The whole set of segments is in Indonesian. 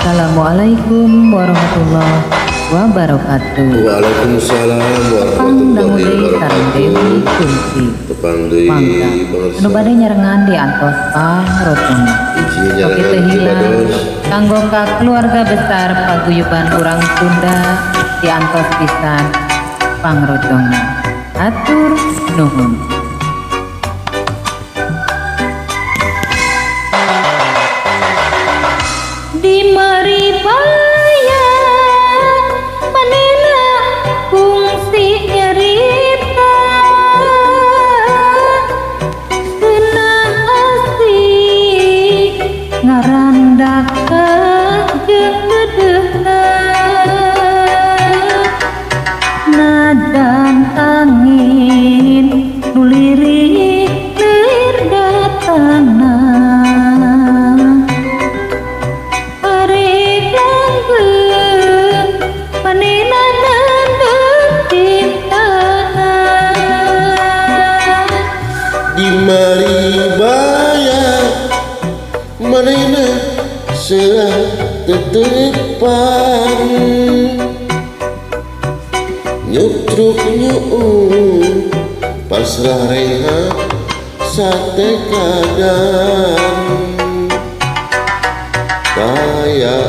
Assalamualaikum warahmatullahi wabarakatuh. Waalaikumsalam Pang warahmatullahi Dewi wabarakatuh. kunci Tepang deui mangga anu bade nyarengan di antos pangrotong. Hiji Kita nyarangan hilang kibados kanggo ka keluarga besar paguyuban urang Sunda di antos pisan pangrotong. Atur nuhun. Di maribaya manena kungsi nyarita seunah asik ngarandakeun jeung gedeuna nadan angin nu lirik-lirik datangna di maribaya manehna seurah tetepan nyutruk nyuung pasrah reha sate kadan gaya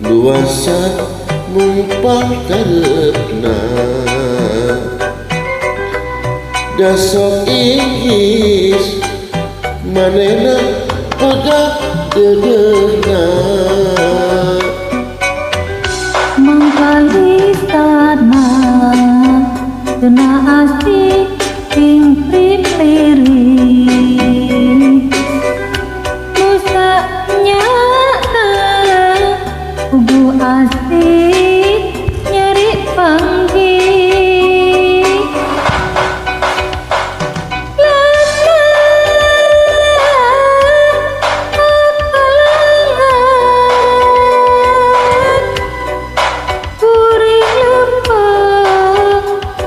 luasa mumpang karepna dasok inggis manehna pegat dedeuna mangkalisana tena asik ting lirik nusa nyana ugu asik nyari panggih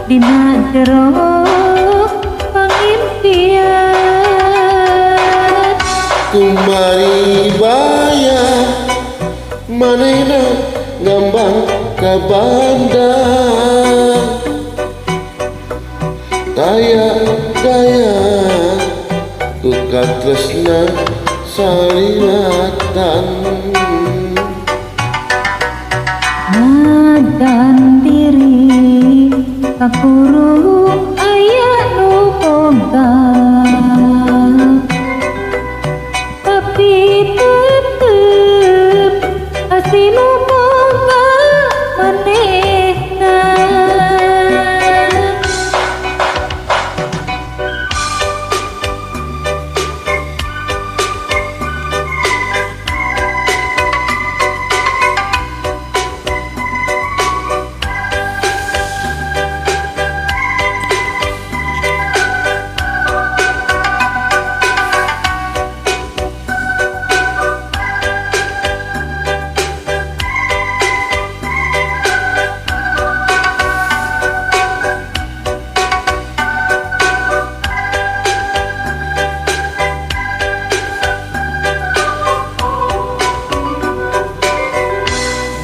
dina jero pangimpian kumaribaya manehna ngambang ka bandar daya ku katresna saliratan nadan diri kakurung aya nu boga tapi tetep asinu boga manehna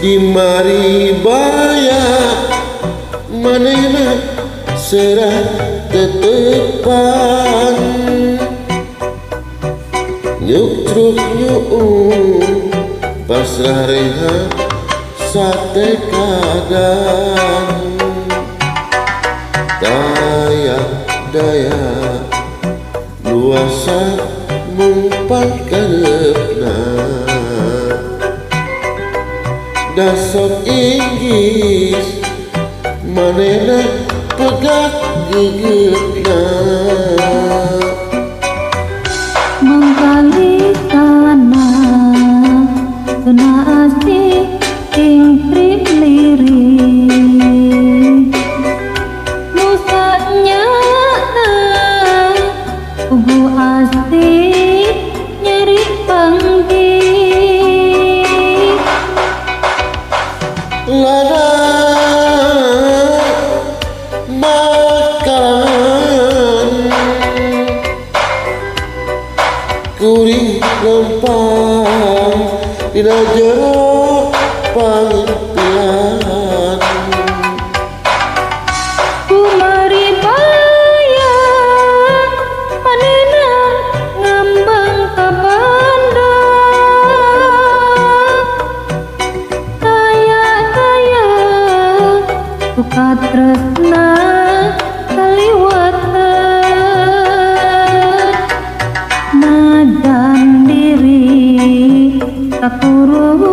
di maribaya manehna seurah tetepan nyutruk nyuung pasrah reha sate kadan daya luasa mumpang karepna dasok inggis manehna pegat gegetna mangkalisana tena asik ting lirik nusa nyana ugu asik nyari panggih lana makanan ku kuring lempang dina jero pangimpian. Kumari bayang manena ngambang ka bandang kaya suka tresna kaliwatan najan diri katurun